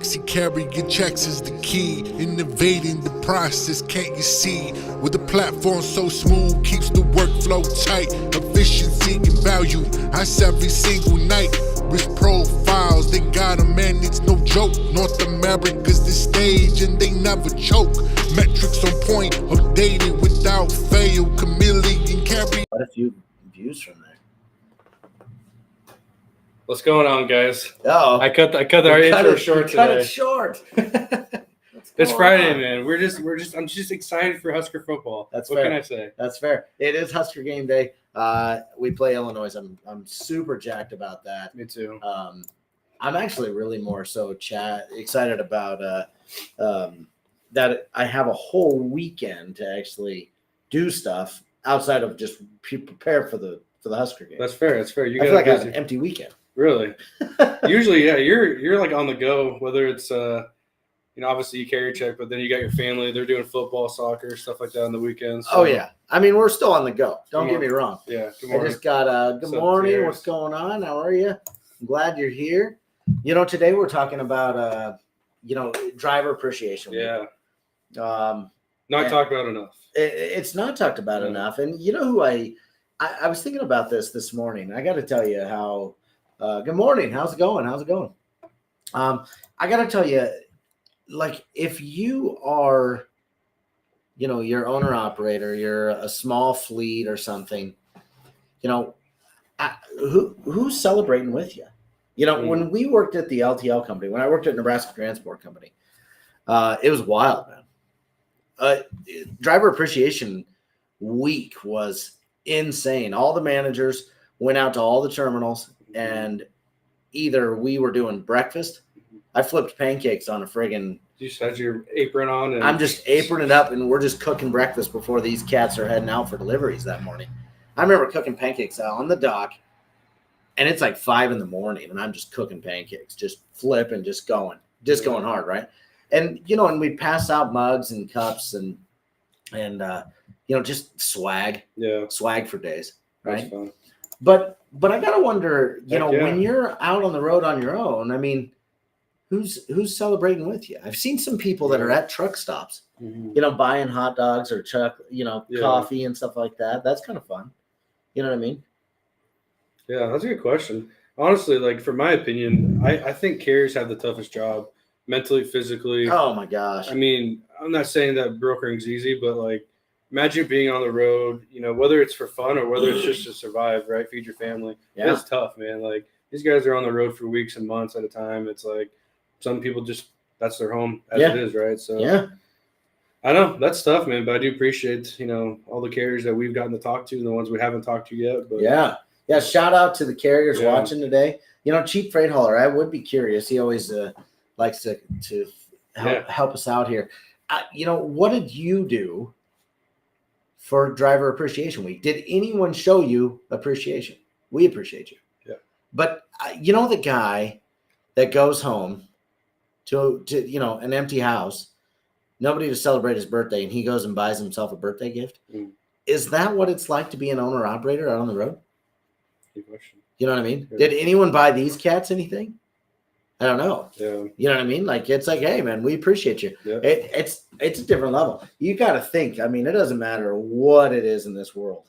Dixie carrying checks is the key. Innovating the process, can't you see? With the platform so smooth, keeps the workflow tight. Efficiency and value, I every single night. Risk profiles, they got 'em, man, it's no joke. North America's the stage and they never choke. Metrics on point, updated without fail. Chameleon carry. Quite a few views from there. What's going on, guys? Oh, I cut our intro short today. Cut it short. It's Friday, man. I'm just excited for Husker football. That's what fair. can I say? That's fair. It is Husker game day. We play Illinois. I'm super jacked about that. Me too. I'm actually really more so excited about that I have a whole weekend to actually do stuff outside of just prepare for the Husker game. That's fair. That's fair. You I got feel like I have an empty weekend. Really? Usually, yeah. You're like on the go. Whether it's obviously you carry check, but then you got your family. They're doing football, soccer, stuff like that on the weekends. So. Oh yeah. I mean, we're still on the go. Don't get me wrong. Yeah. Good I morning. just got good morning. Cheers. What's going on? How are you? I'm glad you're here. Today we're talking about driver appreciation week. Yeah. Not talked about enough. It's not talked about enough. And you know who I was thinking about this morning. I got to tell you how. Good morning. How's it going? I got to tell you, like, if you are, your owner operator, you're a small fleet or something, who's celebrating with you? When we worked at the LTL company, when I worked at Nebraska Transport Company, it was wild, man. Driver Appreciation Week was insane. All the managers went out to all the terminals, and either we were doing breakfast. I flipped pancakes on a friggin'. You just had your apron on. And... I'm just aproning up, and we're just cooking breakfast before these cats are heading out for deliveries that morning. I remember cooking pancakes out on the dock, and it's like 5 a.m, and I'm just cooking pancakes, just flipping, just going hard, right? And and we pass out mugs and cups and just swag for days, right? That's fun. But I gotta wonder, when you're out on the road on your own, I mean, who's celebrating with you? I've seen some people that are at truck stops, buying hot dogs or coffee and stuff like that. That's kind of fun. You know what I mean? Yeah, that's a good question. Honestly, like, for my opinion, I think carriers have the toughest job, mentally, physically. Oh my gosh. I mean, I'm not saying that brokering's easy, but like, imagine being on the road, whether it's for fun or whether it's just to survive, right? Feed your family. Yeah. It's tough, man. Like, these guys are on the road for weeks and months at a time. It's like some people just, that's their home as it is, right? So yeah, I know that's tough, man, but I do appreciate, all the carriers that we've gotten to talk to and the ones we haven't talked to yet. But yeah. Shout out to the carriers watching today. Cheap Freight Hauler, I would be curious. He always likes to help us out here. What did you do for Driver Appreciation Week? Did anyone show you appreciation? We appreciate you. Yeah. But the guy that goes home to an empty house, nobody to celebrate his birthday, and he goes and buys himself a birthday gift. Is that what it's like to be an owner operator out on the road? Good question. You know what I mean? Yeah. Did anyone buy these cats anything? I don't know. Yeah. You know what I mean? Like, it's like, hey, man, we appreciate you. Yeah. It's a different level. You got to think. I mean, it doesn't matter what it is in this world.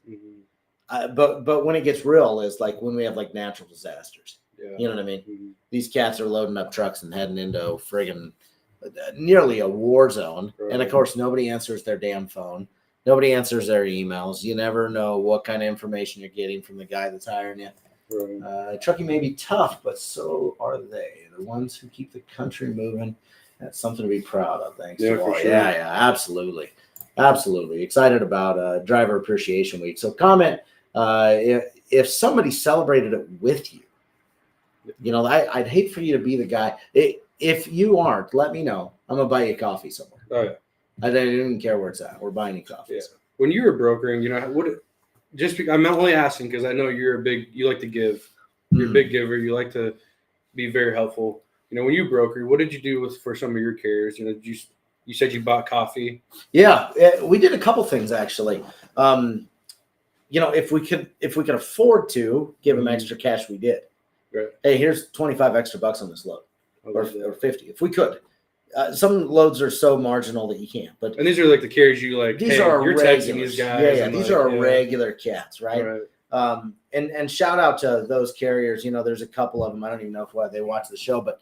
But when it gets real is like when we have like natural disasters. Yeah. You know what I mean? These cats are loading up trucks and heading into friggin' nearly a war zone. Right. And, of course, nobody answers their damn phone. Nobody answers their emails. You never know what kind of information you're getting from the guy that's hiring you. Right. Trucking may be tough, but so are they. The ones who keep the country moving. That's something to be proud of. Thanks. Yeah, for sure. Yeah, absolutely. Absolutely. Excited about Driver Appreciation Week. So comment if somebody celebrated it with you. I'd hate for you to be the guy. If you aren't, let me know. I'm going to buy you coffee somewhere. Oh, yeah. I don't even care where it's at. We're buying you coffee. Yeah. When you were brokering, I'm only asking because I know you like to give. You're a big giver. You like to be very helpful. When you broker, what did you do for some of your carriers? You said you bought coffee. Yeah, we did a couple things actually. If we could afford to give them extra cash, we did. Right. Hey, here's $25 extra on this load. or 50 if we could. Some loads are so marginal that you can't. But and these are like the carriers you like. These hey, are you're regulars. texting these guys. Yeah. These are regular cats, right? Right. And shout out to those carriers. There's a couple of them. I don't even know if they watch the show, but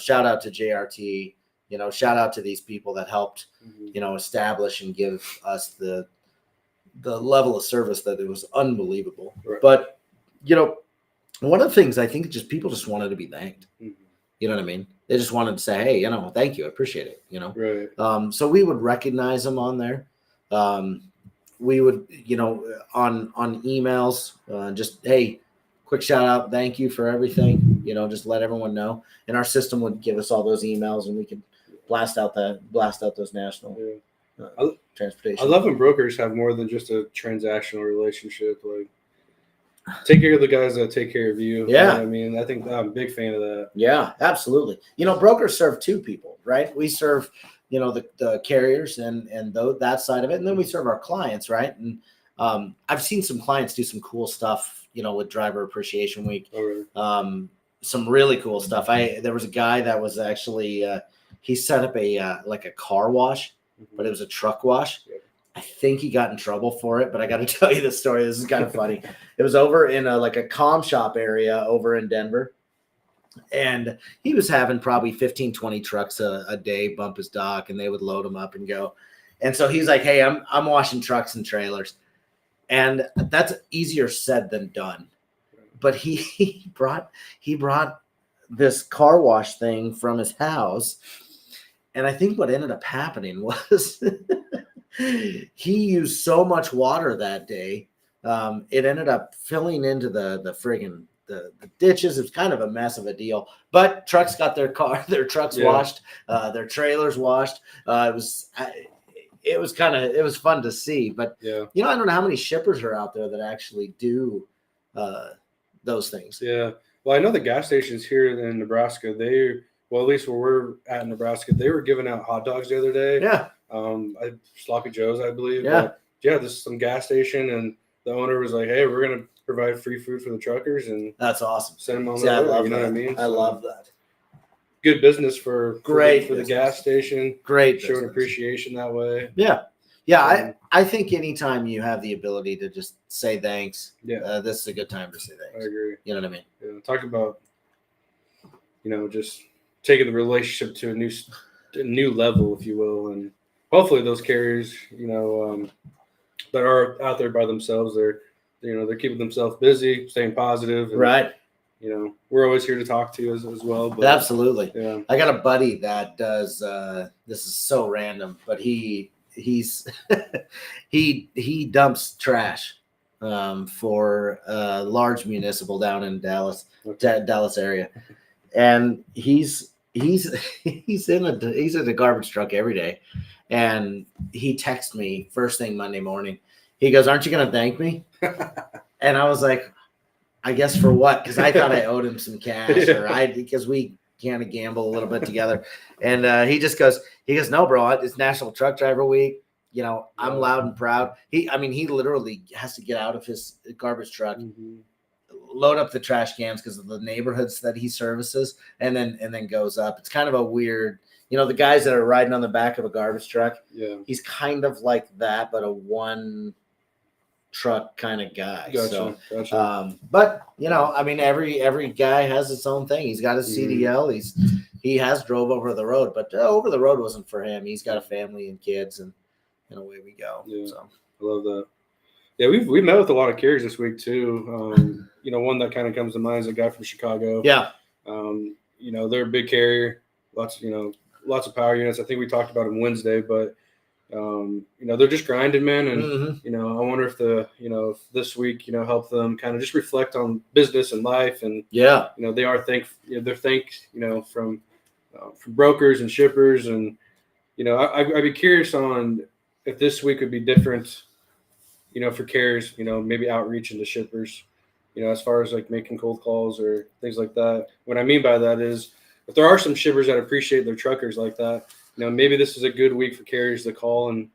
shout out to JRT. Shout out to these people that helped, establish and give us the level of service that it was unbelievable. Right. But one of the things I think just people just wanted to be thanked. Mm-hmm. You know what I mean? They just wanted to say, hey, thank you. I appreciate it. Right. So we would recognize them on there. We would, on emails, just, hey, quick shout out. Thank you for everything. Just let everyone know. And our system would give us all those emails and we could blast out those national transportation. I love when brokers have more than just a transactional relationship. Like, take care of the guys that take care of you. Yeah. I mean, I think I'm a big fan of that. Yeah, absolutely. Brokers serve two people, right? We serve, the carriers and that side of it. And then we serve our clients, right? And I've seen some clients do some cool stuff, with Driver Appreciation Week. Oh, really? Some really cool stuff. There was a guy that was actually, he set up a car wash, but it was a truck wash. Yeah. I think he got in trouble for it, but I got to tell you this story. This is kind of funny. It was over in a comm shop area over in Denver. And he was having probably 15, 20 trucks a day bump his dock, and they would load them up and go. And so he's like, hey, I'm washing trucks and trailers. And that's easier said than done. But he brought this car wash thing from his house. And I think what ended up happening was he used so much water that day. It ended up filling into the friggin' the ditches. It was kind of a mess of a deal, but trucks got their trucks washed, their trailers washed. It was fun to see, but I don't know how many shippers are out there that actually do those things. Yeah. Well, I know the gas stations here in Nebraska, at least where we're at in Nebraska, they were giving out hot dogs the other day. Yeah. Sloppy Joe's, I believe. Yeah. This is some gas station, and the owner was like, hey, we're going to provide free food for the truckers, and that's awesome. Send them on See, I the way. love You know that. what I mean? I love that. Good business for business. the gas station. Great showing business. appreciation that way. Yeah. Yeah, I think anytime you have the ability to just say thanks, this is a good time to say thanks. I agree. You know what I mean? Yeah. Talk about, just taking the relationship to a new level, if you will, and hopefully those carriers, that are out there by themselves, they're keeping themselves busy, staying positive. And, right. We're always here to talk to you as well. But, absolutely. Yeah. I got a buddy that does. This is so random, but he's he dumps trash for a large municipal down in Dallas area, and he's in a garbage truck every day, and he texts me first thing Monday morning. He goes, "Aren't you going to thank me?" And I was like, "I guess for what?" Because I thought I owed him some cash, because we kind of gamble a little bit together. And he goes, "No, bro, it's National Truck Driver Week. I'm loud and proud." He literally has to get out of his garbage truck, load up the trash cans because of the neighborhoods that he services, and then goes up. It's kind of a weird, the guys that are riding on the back of a garbage truck. Yeah, he's kind of like that, but a one truck kind of guy. Gotcha. But every guy has its own thing. He's got his CDL. He has drove over the road, but over the road wasn't for him. He's got a family and kids, and away we go. Yeah, so I love that. Yeah, we met with a lot of carriers this week too. One that kind of comes to mind is a guy from Chicago. Yeah. They're a big carrier. Lots of power units. I think we talked about them Wednesday, but they're just grinding, man. And I wonder if if this week help them kind of just reflect on business and life. And they are they're thanked from brokers and shippers. And I'd be curious on if this week would be different, for carriers, maybe outreach into shippers, as far as like making cold calls or things like that. What I mean by that is if there are some shippers that appreciate their truckers like that, maybe this is a good week for carriers to call and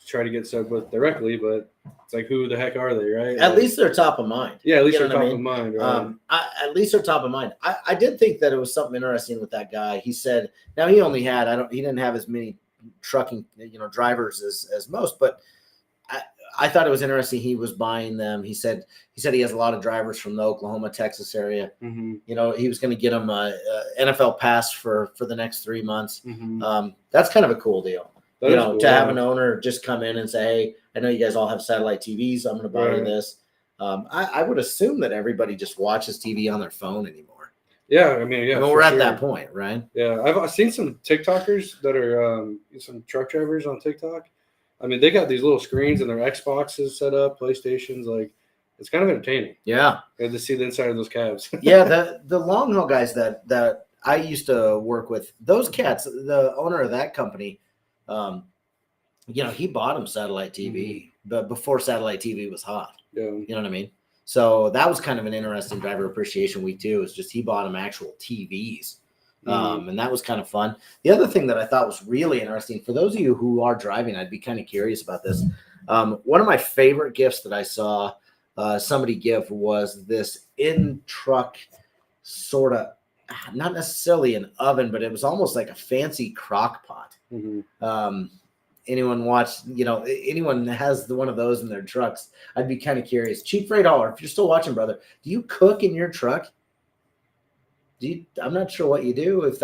try to get subbed with directly, but it's like, who the heck are they, right? At least they're top of mind. Yeah, at least You they're know top what I of mind, right? At least they're top of mind. I did think that it was something interesting with that guy. He said, now he only had, he didn't have as many trucking, drivers as most, but I thought it was interesting. He was buying them. He said he has a lot of drivers from the Oklahoma, Texas area. Mm-hmm. He was going to get them a NFL pass for the next 3 months. Mm-hmm. That's kind of a cool deal. Cool, to have an owner just come in and say, hey, I know you guys all have satellite TVs. I'm going to buy you this. I would assume that everybody just watches TV on their phone anymore. Yeah, I mean, we're at that point, right? Yeah, I've seen some TikTokers that are some truck drivers on TikTok. I mean, they got these little screens and their Xboxes set up, PlayStations. Like, it's kind of entertaining. Yeah, to see the inside of those cabs. Yeah, the long haul guys that I used to work with, those cats, the owner of that company, he bought him satellite TV, but before satellite TV was hot. Yeah, you know what I mean. So that was kind of an interesting driver appreciation week too. Is just he bought him actual TVs. And that was kind of fun. The other thing that I thought was really interesting, for those of you who are driving, I'd be kind of curious about this. One of my favorite gifts that I saw somebody give was this in-truck sort of, not necessarily an oven, but it was almost like a fancy crock pot. Anyone anyone that has one of those in their trucks, I'd be kind of curious. Cheap Freight Hauler, if you're still watching, brother, do you cook in your truck? I'm not sure what you do if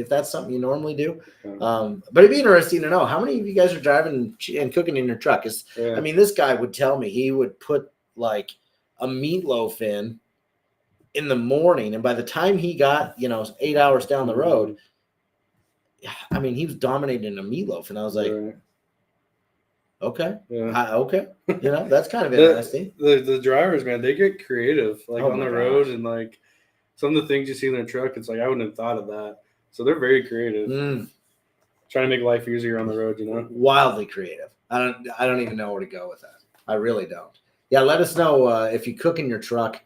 that's something you normally do, but it'd be interesting to know how many of you guys are driving and cooking in your truck. I mean, this guy would tell me he would put like a meatloaf in the morning, and by the time he got 8 hours down the road, I mean, he was dominating a meatloaf, and I was like, okay, okay, that's kind of interesting. The drivers, man, they get creative, like on the road, and like some of the things you see in their truck, it's like I wouldn't have thought of that. So they're very creative, trying to make life easier on the road. Wildly creative. I don't even know where to go with that. I really don't. Yeah, let us know if you cook in your truck.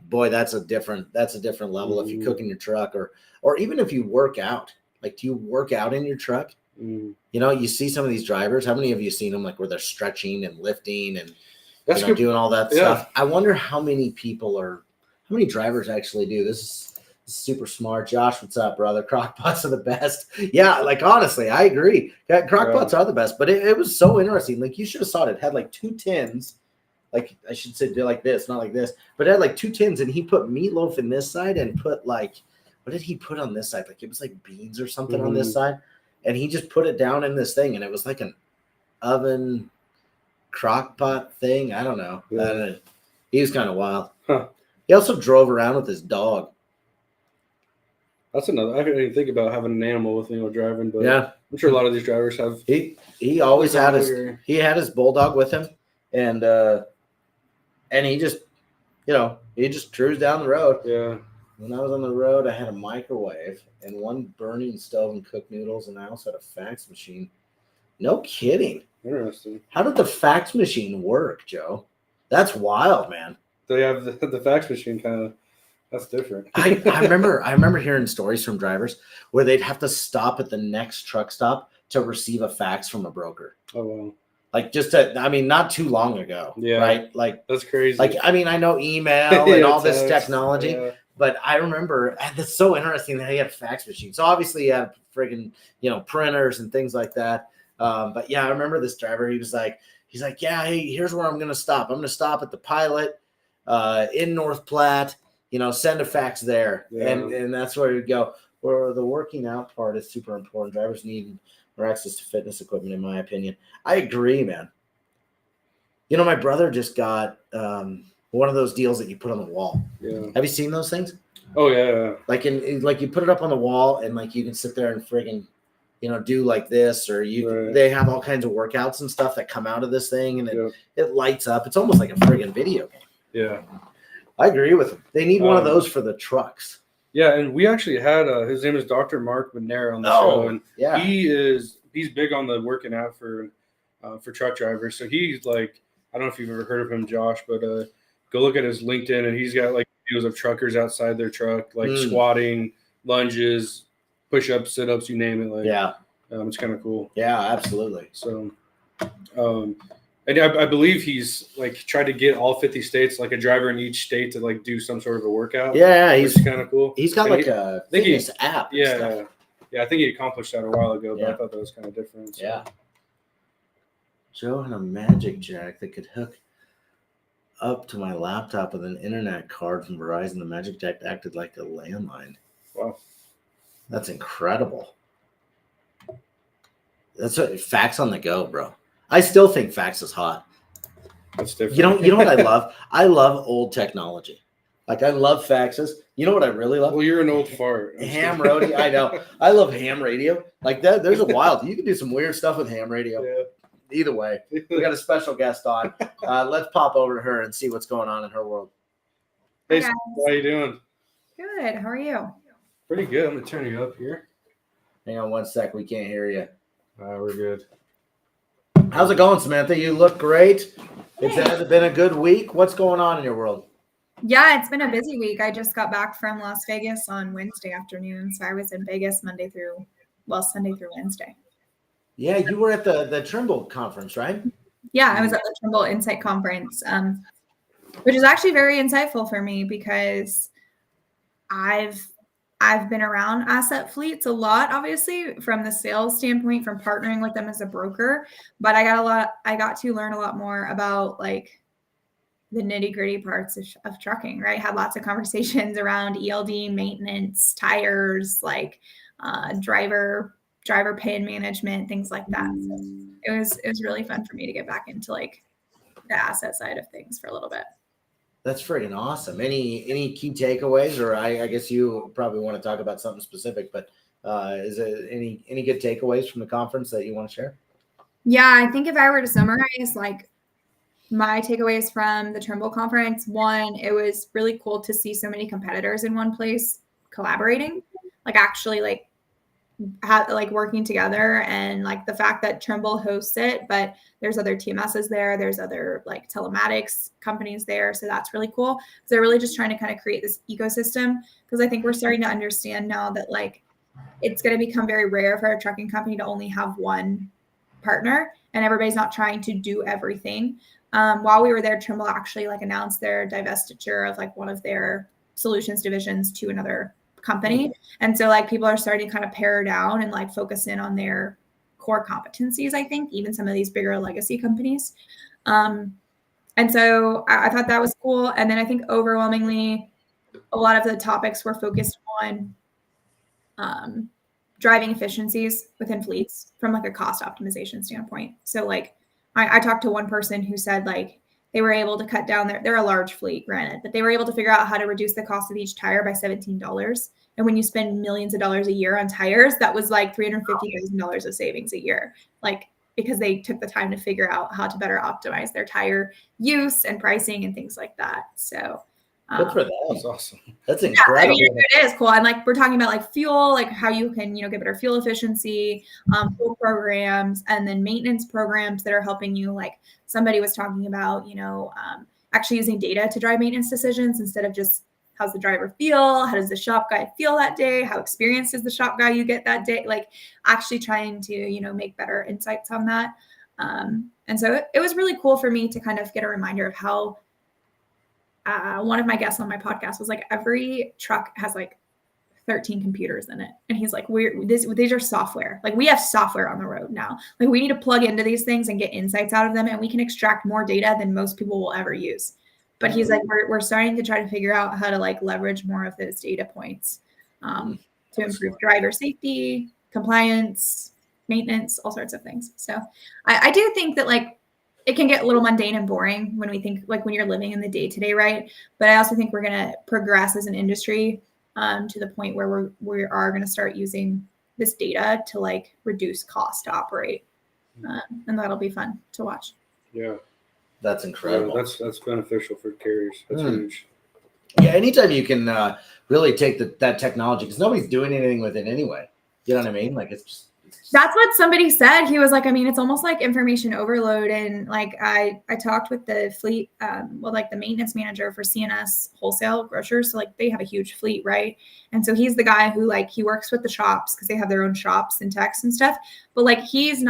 Boy, that's a different level. If you cook in your truck, or even if you work out. Like, do you work out in your truck? You see some of these drivers. How many of you seen them, like, where they're stretching and lifting and doing all that stuff? I wonder how many drivers actually do. This is super smart. Josh, what's up, brother? Crockpots are the best. Yeah, like, honestly, I agree. Crockpots are the best. But it was so interesting. Like, you should have saw it. It had like 2 tins. Like, I should say like this, not like this. But it had like 2 tins, and he put meatloaf in this side and put like, what did he put on this side? Like, it was like beans or something on this side. And he just put it down in this thing, and it was like an oven crock pot thing. I don't know. He was kind of wild. Huh. He also drove around with his dog. That's another. I didn't even think about having an animal with driving, but yeah, I'm sure a lot of these drivers have. He always had his bulldog with him, and he just cruised down the road. Yeah. When I was on the road, I had a microwave and one burning stove and cooked noodles, and I also had a fax machine. No kidding. Interesting. How did the fax machine work, Joe? That's wild, man. They have the fax machine kind of. That's different. I remember hearing stories from drivers where they'd have to stop at the next truck stop to receive a fax from a broker. Oh wow. Like not too long ago. Yeah. Right? Like, that's crazy. Like, I mean, I know email and all this technology, but I remember, and it's so interesting that he had a fax machine. So obviously he had friggin', printers and things like that. But yeah, I remember this driver, he's like, yeah, hey, here's where I'm going to stop. I'm going to stop at the Pilot in North Platte, send a fax there. Yeah. And that's where you go. Where the working out part is super important. Drivers need more access to fitness equipment, in my opinion. I agree, man. My brother just got one of those deals that you put on the wall. Yeah. Have you seen those things? Oh yeah. Like like you put it up on the wall, and like you can sit there and friggin', do like this, or they have all kinds of workouts and stuff that come out of this thing, and it lights up. It's almost like a friggin' video game. Yeah. I agree with him. They need one of those for the trucks. Yeah, and we actually had his name is Dr. Mark Manera on the show, and he's big on the working out for truck drivers. So he's like, I don't know if you've ever heard of him, Josh, but go look at his LinkedIn, and he's got like videos of truckers outside their truck, like squatting, lunges, push-ups, sit-ups, you name it. Like, it's kind of cool. Yeah, absolutely. So And I believe he's like tried to get all 50 states, like a driver in each state, to like do some sort of a workout. Yeah, he's kind of cool. He's got like a fitness app. Yeah, I think he accomplished that a while ago, but Yeah. I thought that was kind of different. So. Yeah. Joe had a Magic Jack that could hook up to my laptop with an internet card from Verizon. The Magic Jack acted like a landline. Wow, that's incredible. That's fax on the go, bro. I still think fax is hot. That's different. You know what I love? I love old technology. Like I love faxes. You know what I really love? Well, you're an old fart. Ham radio. I know. I love ham radio. Like that. There's a wild. You can do some weird stuff with ham radio. Yeah. Either way, we got a special guest on. Let's pop over to her and see what's going on in her world. Hey, Hi, how you doing? Good. How are you? Pretty good. I'm gonna turn you up here. Hang on one sec. We can't hear you. We're good. How's it going, Samantha? You look great. Has it been a good week? What's going on in your world? Yeah, it's been a busy week. I just got back from Las Vegas on Wednesday afternoon. So I was in Vegas Sunday through Wednesday. Yeah, you were at the Trimble conference, right? Yeah, I was at the Trimble Insight Conference, which is actually very insightful for me because I've been around asset fleets a lot, obviously, from the sales standpoint, from partnering with them as a broker. But I got to learn a lot more about like the nitty-gritty parts of trucking, right? Had lots of conversations around ELD, maintenance, tires, like driver pay and management, things like that. So it was really fun for me to get back into like the asset side of things for a little bit. That's freaking awesome. Any key takeaways, or I guess you probably want to talk about something specific, but is it any good takeaways from the conference that you want to share? Yeah, I think if I were to summarize like my takeaways from the Trimble conference, one, it was really cool to see so many competitors in one place collaborating, like actually like working together, and like the fact that Trimble hosts it, but there's other TMSs there, there's other like telematics companies there, so that's really cool. So they're really just trying to kind of create this ecosystem, because I think we're starting to understand now that like it's going to become very rare for a trucking company to only have one partner, and everybody's not trying to do everything. While we were there, Trimble actually like announced their divestiture of like one of their solutions divisions to another company. And so like people are starting to kind of pare down and like focus in on their core competencies, I think, even some of these bigger legacy companies. And so I thought that was cool. And then I think overwhelmingly, a lot of the topics were focused on driving efficiencies within fleets from like a cost optimization standpoint. So like I talked to one person who said like they were able to cut down they're a large fleet, granted, but they were able to figure out how to reduce the cost of each tire by $17. And when you spend millions of dollars a year on tires, that was like $350,000 of savings a year, like because they took the time to figure out how to better optimize their tire use and pricing and things like that. So good for them. That's awesome. That's incredible. Yeah, I mean, it is cool. And like we're talking about like fuel, like how you can, get better fuel efficiency, fuel programs, and then maintenance programs that are helping you. Like somebody was talking about, actually using data to drive maintenance decisions instead of just how's the driver feel, how does the shop guy feel that day, how experienced is the shop guy you get that day, like actually trying to, make better insights on that. And so it was really cool for me to kind of get a reminder of how one of my guests on my podcast was like, every truck has like 13 computers in it. And he's like, these are software. Like we have software on the road now. Like we need to plug into these things and get insights out of them. And we can extract more data than most people will ever use. But he's like, we're starting to try to figure out how to like leverage more of those data points to improve driver safety, compliance, maintenance, all sorts of things. So I do think that like it can get a little mundane and boring when we think like when you're living in the day-to-day, right? But I also think we're going to progress as an industry to the point where we are going to start using this data to like reduce cost to operate. And that'll be fun to watch. Yeah. That's incredible. Yeah, that's beneficial for carriers. That's huge. Yeah, anytime you can really take that technology, because nobody's doing anything with it anyway. You know what I mean? Like it's just. That's what somebody said. He was like, I mean, it's almost like information overload. And like I talked with the fleet, like the maintenance manager for CNS Wholesale Grocers. So like they have a huge fleet, right? And so he's the guy who like he works with the shops because they have their own shops and techs and stuff. But like his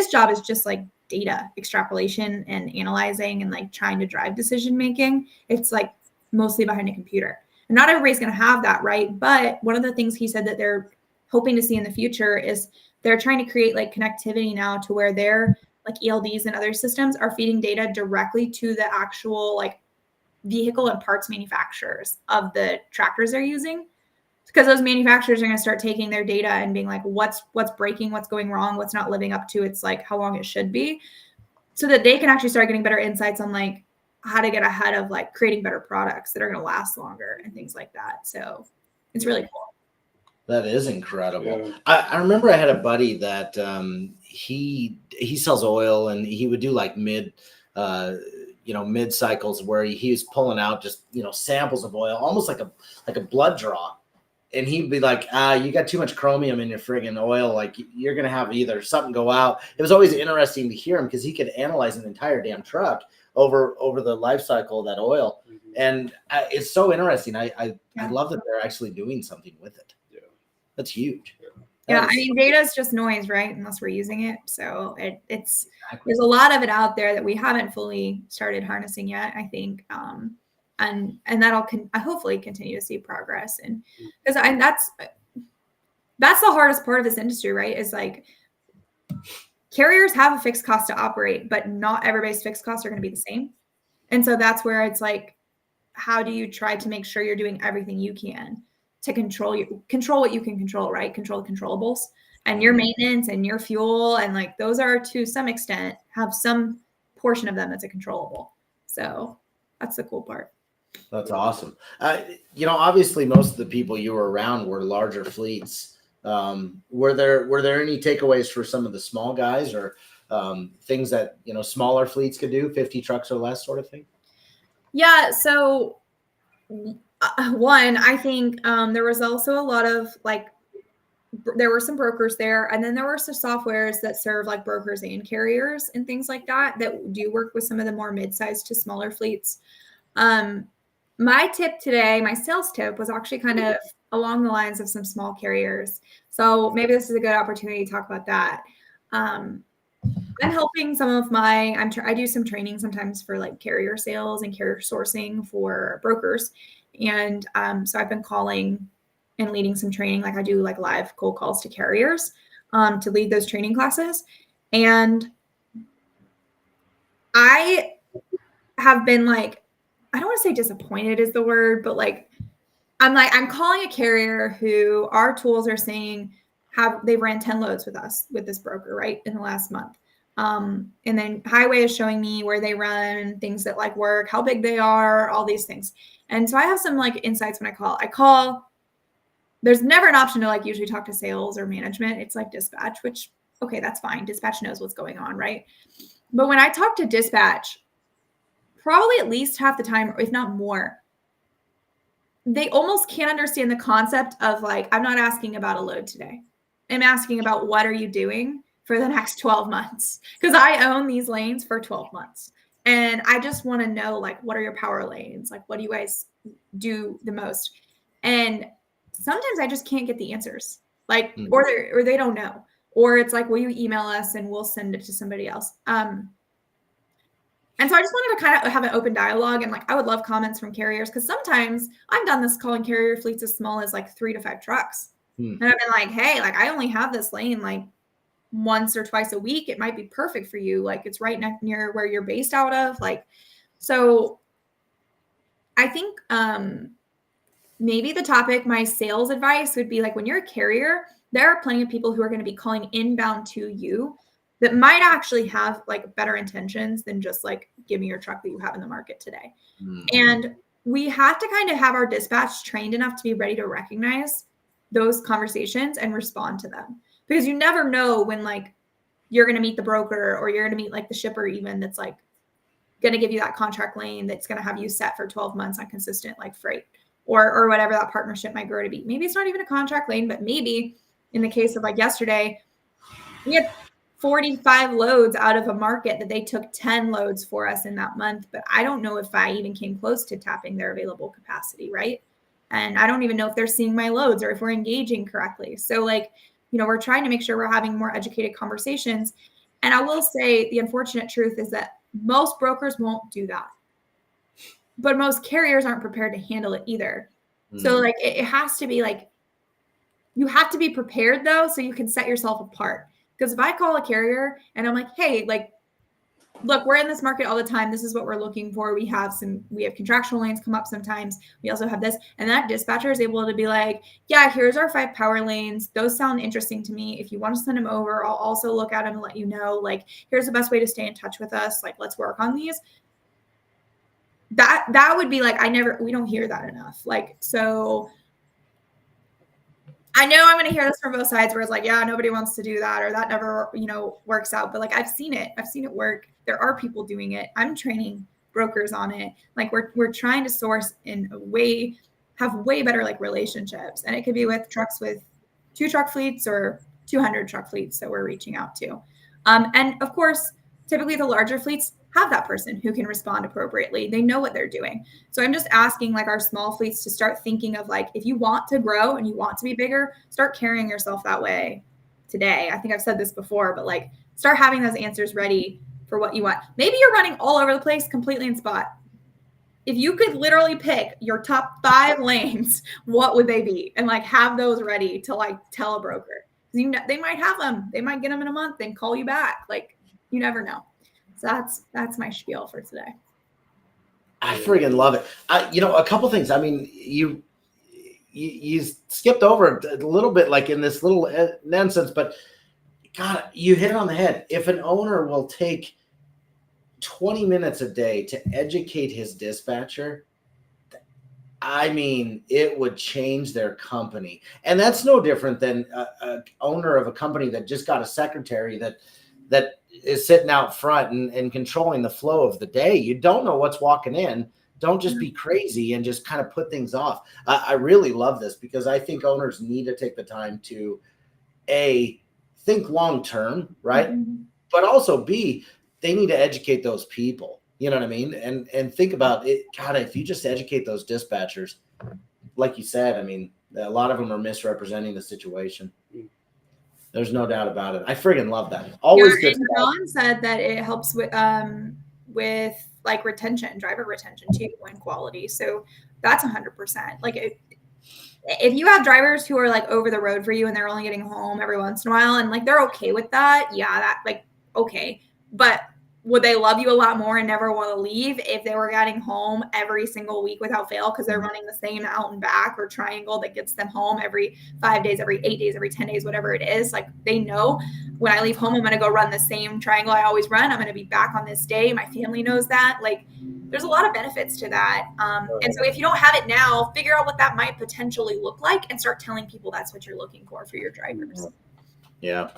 job is just like data extrapolation and analyzing and like trying to drive decision making. It's like mostly behind a computer. And not everybody's going to have that, right? But one of the things he said that they're hoping to see in the future is they're trying to create like connectivity now to where their like ELDs and other systems are feeding data directly to the actual like vehicle and parts manufacturers of the tractors they're using, because those manufacturers are going to start taking their data and being like, what's breaking, what's going wrong, what's not living up to its like how long it should be, so that they can actually start getting better insights on like how to get ahead of like creating better products that are going to last longer and things like that. So it's really cool. That is incredible. Yeah. I remember I had a buddy that he sells oil, and he would do like mid cycles where he was pulling out just samples of oil, almost like a blood draw. And he'd be like, you got too much chromium in your friggin' oil. Like you're going to have either something go out. It was always interesting to hear him because he could analyze an entire damn truck over the life cycle of that oil. Mm-hmm. And it's so interesting. I love that they're actually doing something with it. Yeah. That's huge. Yeah. I mean, data is just noise, right? Unless we're using it. So it's there's a lot of it out there that we haven't fully started harnessing yet, I think. And that'll hopefully continue to see progress. And because that's the hardest part of this industry, right? Is like carriers have a fixed cost to operate, but not everybody's fixed costs are going to be the same. And so that's where it's like, how do you try to make sure you're doing everything you can to control what you can control, right? Control the controllables, and your maintenance and your fuel. And like, those are to some extent have some portion of them that's a controllable. So that's the cool part. That's awesome. Obviously most of the people you were around were larger fleets. Were there any takeaways for some of the small guys, or things that, smaller fleets could do, 50 trucks or less sort of thing? Yeah. So one, I think there was also a lot of like, there were some brokers there, and then there were some softwares that serve like brokers and carriers and things like that do work with some of the more mid-sized to smaller fleets. My tip today, my sales tip, was actually kind of along the lines of some small carriers. So maybe this is a good opportunity to talk about that. I'm helping some of I do some training sometimes for like carrier sales and carrier sourcing for brokers. And so I've been calling and leading some training. Like I do like live cold calls to carriers to lead those training classes. And I have been like, I don't want to say disappointed is the word, but like, I'm calling a carrier who our tools are saying they ran 10 loads with us, with this broker, right, in the last month. And then Highway is showing me where they run, things that like work, how big they are, all these things. And so I have some like insights when I call. There's never an option to like usually talk to sales or management. It's like dispatch, which, okay, that's fine. Dispatch knows what's going on, right? But when I talk to dispatch, probably at least half the time, if not more, they almost can't understand the concept of like, I'm not asking about a load today. I'm asking about what are you doing for the next 12 months? Because I own these lanes for 12 months. And I just want to know, like, what are your power lanes? Like, what do you guys do the most? And sometimes I just can't get the answers, like, or they don't know. Or it's like, will you email us and we'll send it to somebody else? And so I just wanted to kind of have an open dialogue, and like, I would love comments from carriers, because sometimes I've done this calling carrier fleets as small as like 3 to 5 trucks. And I've been like, hey, like I only have this lane like once or twice a week. It might be perfect for you. Like it's right near where you're based out of. Like, so I think maybe the topic, my sales advice would be like, when you're a carrier, there are plenty of people who are going to be calling inbound to you that might actually have like better intentions than just like, give me your truck that you have in the market today. And we have to kind of have our dispatch trained enough to be ready to recognize those conversations and respond to them, because you never know when like you're going to meet the broker, or you're going to meet like the shipper even, that's like going to give you that contract lane that's going to have you set for 12 months on consistent like freight, or whatever that partnership might grow to be. Maybe it's not even a contract lane, but maybe in the case of like yesterday, we had 45 loads out of a market that they took 10 loads for us in that month. But I don't know if I even came close to tapping their available capacity, right? And I don't even know if they're seeing my loads or if we're engaging correctly. So like, we're trying to make sure we're having more educated conversations. And I will say the unfortunate truth is that most brokers won't do that. But most carriers aren't prepared to handle it either. So like it has to be like, you have to be prepared though, so you can set yourself apart. Because if I call a carrier and I'm like, hey, like, look, we're in this market all the time. This is what we're looking for. We have contractual lanes come up sometimes. We also have this. And that dispatcher is able to be like, yeah, here's our 5 power lanes. Those sound interesting to me. If you want to send them over, I'll also look at them and let you know, like, here's the best way to stay in touch with us. Like, let's work on these. That would be like, we don't hear that enough. Like, so I know I'm going to hear this from both sides where it's like, yeah, nobody wants to do that, or that never, works out. But like, I've seen it work. There are people doing it. I'm training brokers on it. Like we're trying to source in a way, have way better like relationships. And it could be with trucks with 2 truck fleets or 200 truck fleets that we're reaching out to. And of course, typically the larger fleets have that person who can respond appropriately. They know what they're doing. So I'm just asking like our small fleets to start thinking of like, if you want to grow and you want to be bigger, start carrying yourself that way today. I think I've said this before, but like start having those answers ready for what you want. Maybe you're running all over the place completely in spot. If you could literally pick your top 5 lanes, what would they be? And like have those ready to like tell a broker. They might have them. They might get them in a month and call you back. Like you never know. So that's my spiel for today. I friggin' love it. A couple things. I mean, you skipped over a little bit, like in this little nonsense, but God, you hit it on the head. If an owner will take 20 minutes a day to educate his dispatcher, I mean, it would change their company. And that's no different than a owner of a company that just got a secretary that is sitting out front and controlling the flow of the day. You don't know what's walking in. Don't just be crazy and just kind of put things off. I really love this because I think owners need to take the time to think long-term, right? Mm-hmm. But also B, they need to educate those people. You know what I mean? And think about it. God, if you just educate those dispatchers, like you said, I mean, a lot of them are misrepresenting the situation. There's no doubt about it. I friggin' love that. Always good. And John said that it helps with like retention, driver retention too, and quality. So that's 100%. Like if you have drivers who are like over the road for you and they're only getting home every once in a while and like they're okay with that, yeah, that like okay. But would they love you a lot more and never want to leave if they were getting home every single week without fail because they're running the same out and back or triangle that gets them home every 5 days, every 8 days, every 10 days, whatever it is? Like they know when I leave home, I'm going to go run the same triangle I always run. I'm going to be back on this day. My family knows that. Like there's a lot of benefits to that. And so if you don't have it now, figure out what that might potentially look like and start telling people that's what you're looking for your drivers. Yeah.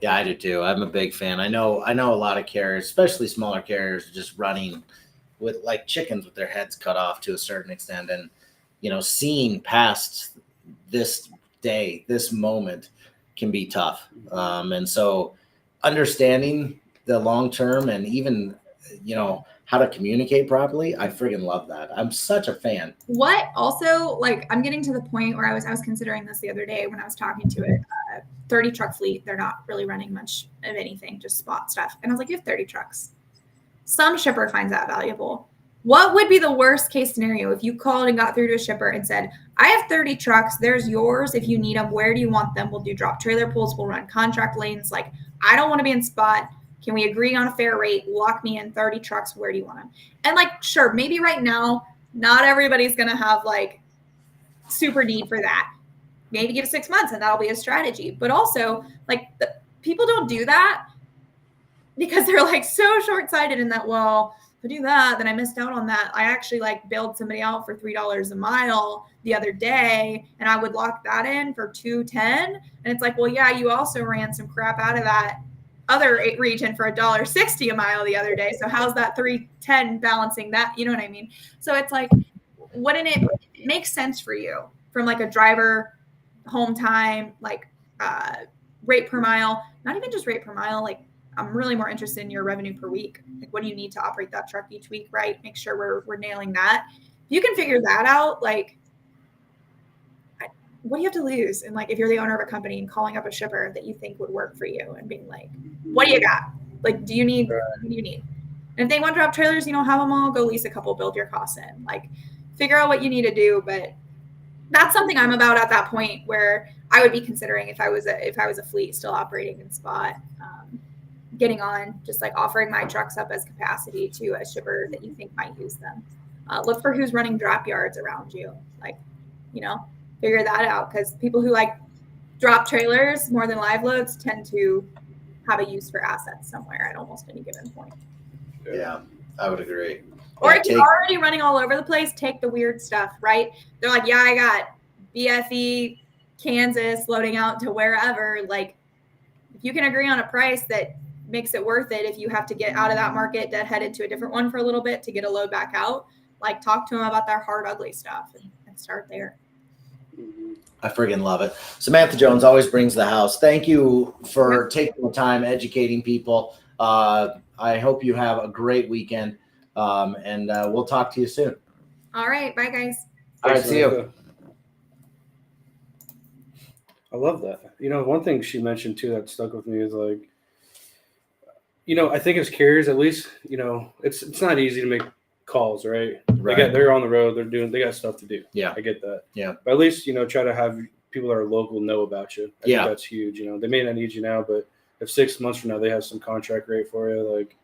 Yeah, I do too. I'm a big fan. I know a lot of carriers, especially smaller carriers, just running with like chickens with their heads cut off to a certain extent. And, seeing past this day, this moment can be tough. And so understanding the long term and even, how to communicate properly, I friggin' love that. I'm such a fan. What also, like, I'm getting to the point where I was considering this the other day when I was talking to a 30 truck fleet. They're not really running much of anything, just spot stuff. And I was like, you have 30 trucks. Some shipper finds that valuable. What would be the worst case scenario if you called and got through to a shipper and said, I have 30 trucks. There's yours. If you need them, where do you want them? We'll do drop trailer pulls. We'll run contract lanes. Like, I don't want to be in spot. Can we agree on a fair rate? Lock me in 30 trucks. Where do you want them? And like, sure, maybe right now, not everybody's going to have like super need for that. Maybe give 6 months and that'll be a strategy. But also like people don't do that because they're like so short-sighted in that, well, if I do that, then I missed out on that. I actually like bailed somebody out for $3 a mile the other day and I would lock that in for $2.10. And it's like, well, yeah, you also ran some crap out of that other region for $1.60 a mile the other day. So how's that $3.10 balancing that? You know what I mean? So it's like, wouldn't it make sense for you from like a driver home time, like rate per mile, not even just rate per mile. Like I'm really more interested in your revenue per week. Like what do you need to operate that truck each week? Right. Make sure we're nailing that. If you can figure that out, like what do you have to lose? And like, if you're the owner of a company and calling up a shipper that you think would work for you and being like, what do you got? Like, what do you need? And if they want drop trailers, have them all, go lease a couple, build your costs in, like figure out what you need to do. But that's something I'm about at that point where I would be considering if I was a fleet still operating in spot, getting on, just like offering my trucks up as capacity to a shipper that you think might use them. Look for who's running drop yards around you, like, figure that out, because people who like drop trailers more than live loads tend to have a use for assets somewhere at almost any given point. Yeah, I would agree. Or if you're already running all over the place, take the weird stuff, right? They're like, yeah, I got BFE, Kansas loading out to wherever. Like, if you can agree on a price that makes it worth it, if you have to get out of that market, deadheaded to a different one for a little bit to get a load back out, like talk to them about their hard, ugly stuff and start there. I friggin' love it. Samantha Jones always brings the house. Thank you for taking the time, educating people. I hope you have a great weekend. And we'll talk to you soon. All right. Bye, guys. All right. See you. I love that. One thing she mentioned too that stuck with me is like, I think as carriers, at least, it's not easy to make calls, right? They're on the road. They got stuff to do. Yeah. I get that. Yeah. But at least, try to have people that are local know about you. I think that's huge. They may not need you now, but if 6 months from now they have some contract rate for you, like,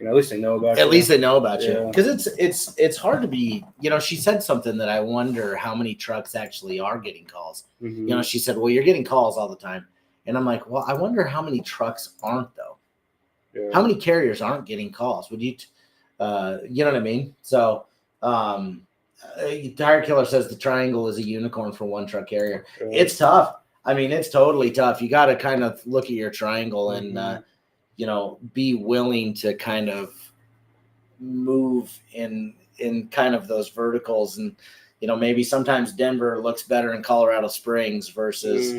at least they know about you. At least they know about you. Because it's hard to be, she said something that I wonder how many trucks actually are getting calls. Mm-hmm. She said, well, you're getting calls all the time. And I'm like, well, I wonder how many trucks aren't, though. Yeah. How many carriers aren't getting calls? Would you, you know what I mean? So, Tire Killer says the Triangle is a unicorn for one truck carrier. Yeah. It's tough. I mean, it's totally tough. You got to kind of look at your triangle and, be willing to kind of move in kind of those verticals. And, maybe sometimes Denver looks better in Colorado Springs versus,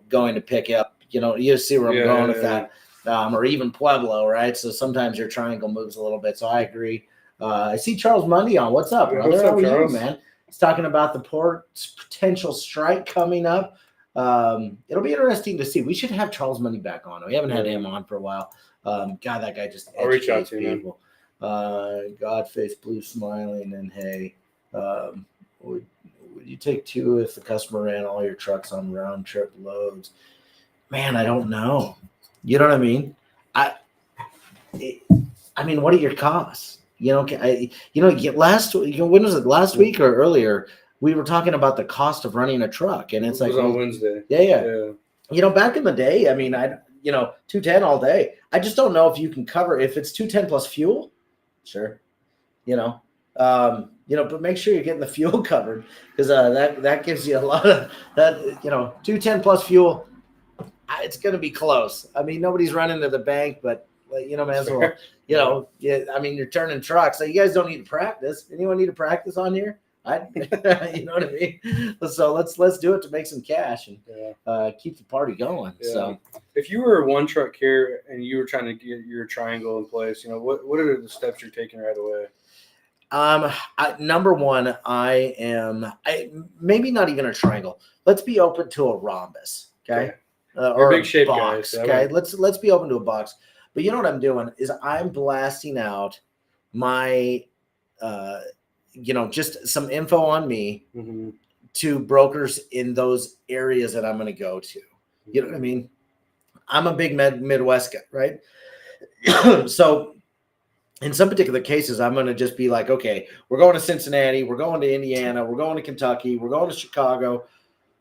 going to pick up, you see where I'm going with that. Or even Pueblo, right? So sometimes your triangle moves a little bit. So I agree. I see Charles Mundy on. What's up, brother? What's up, How are Charles? you, man? He's talking about the port's potential strike coming up. It'll be interesting to see. We should have Charles Mundy back on. We haven't had him on for a while. God, that guy just I'll reach out educates to him, people. Godface Blue smiling and hey, would you take two if the customer ran all your trucks on round trip loads? Man, I don't know. You know what I mean? I mean, what are your costs? When was it? Last week or earlier? We were talking about the cost of running a truck, and it's it like was on Wednesday. Yeah. Back in the day, I mean, 210 all day. I just don't know if you can cover if it's 210 plus fuel. Sure, but make sure you're getting the fuel covered because that gives you a lot of that. 210 plus fuel. It's going to be close. I mean, nobody's running to the bank, but may as well. I mean, you're turning trucks, so you guys don't need to practice. Anyone need to practice on here? You know what I mean? So let's do it to make some cash and keep the party going. Yeah. So if you were a one truck carrier and you were trying to get your triangle in place, what are the steps you're taking right away? Number one, I maybe not even a triangle. Let's be open to a rhombus. Okay. Or big shape box. guys. Okay. Let's be open to a box. But you know what I'm doing is I'm blasting out my just some info on me to brokers in those areas that I'm going to go to. You know what I mean? I'm a big Midwest guy, right? So in some particular cases, I'm going to just be like, okay, we're going to Cincinnati, we're going to Indiana, we're going to Kentucky, we're going to Chicago.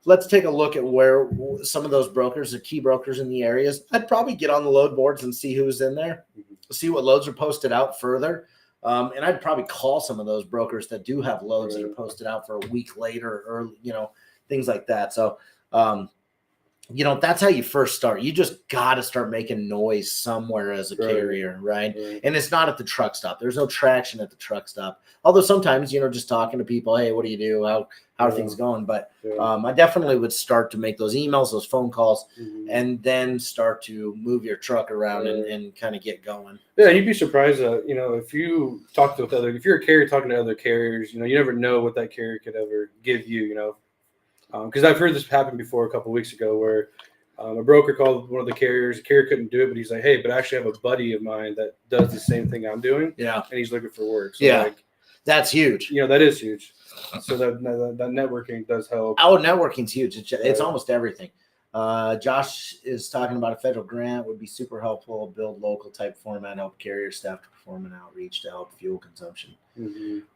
Let's take a look at where some of those brokers, the key brokers in the areas. I'd probably get on the load boards and see who's in there, see what loads are posted out further. And I'd probably call some of those brokers that do have loads that are posted out for a week later or, things like that. So, that's how you first start. You just got to start making noise somewhere as a carrier, right? And it's not at the truck stop. There's no traction at the truck stop. Although sometimes, just talking to people, hey, what do you do? How are things going? But I definitely would start to make those emails, those phone calls, and then start to move your truck around and kind of get going. Yeah, you'd be surprised that, if you talk to if you're a carrier talking to other carriers, you never know what that carrier could ever give you, because I've heard this happen before a couple of weeks ago where a broker called one of the carriers. The carrier couldn't do it, but he's like, "Hey, but I actually have a buddy of mine that does the same thing I'm doing, Yeah. and he's looking for work." So Yeah. like, That's huge. that is huge. So that networking does help. Oh, networking's huge. It's Right. almost everything. Josh is talking about a federal grant would be super helpful. Build local type format, help carrier staff to perform an outreach to help fuel consumption,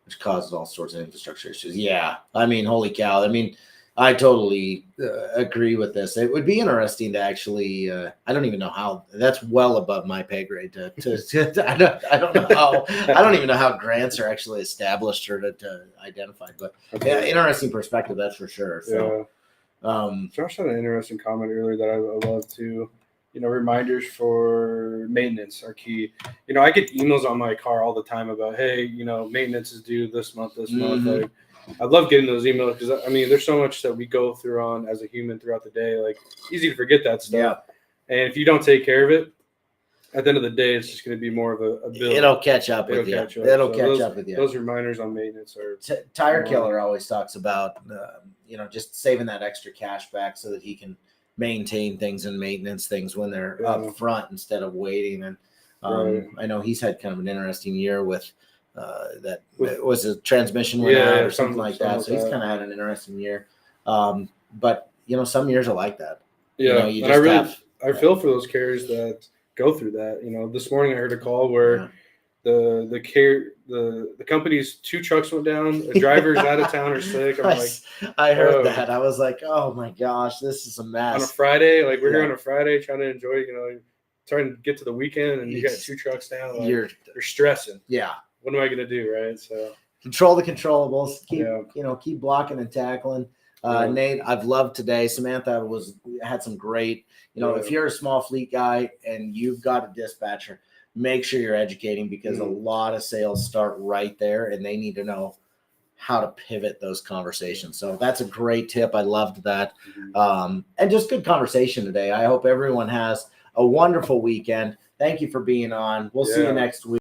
which causes all sorts of infrastructure issues. Yeah, I mean, holy cow! I mean, I totally agree with this. It would be interesting to actually. I don't even know how. That's well above my pay grade. I don't know how. I don't even know how grants are actually established or to identify. But yeah, interesting perspective. That's for sure. So. Josh had an interesting comment earlier that I love too. Reminders for maintenance are key. I get emails on my car all the time about, hey, maintenance is due this month. Like, I love getting those emails because I mean, there's so much that we go through on as a human throughout the day. Like, easy to forget that stuff. Yeah. And if you don't take care of it, at the end of the day, it's just going to be more of a bill. It'll catch up with you. It'll catch up with you. Those reminders on maintenance are. Tire Killer always talks about, just saving that extra cash back so that he can maintain things and maintenance things when they're up front instead of waiting. And I know he's had kind of an interesting year with that was a transmission went out or something like that. So he's kind of had an interesting year. But some years are like that. Yeah, I feel for those carriers that go through that. This morning I heard a call where the company's 2 trucks went down. The driver's out of town or sick. I heard that. I was like, oh my gosh, this is a mess. On a Friday, like we're here on a Friday trying to enjoy, trying to get to the weekend, and you got 2 trucks down. Like, you're stressing. Yeah. What am I going to do, right? So control the controllables. Keep blocking and tackling. Nate, I've loved today. Samantha had some great. If you're a small fleet guy and you've got a dispatcher, make sure you're educating because a lot of sales start right there, and they need to know how to pivot those conversations. So that's a great tip. I loved that. And just good conversation today. I hope everyone has a wonderful weekend. Thank you for being on. We'll see you next week.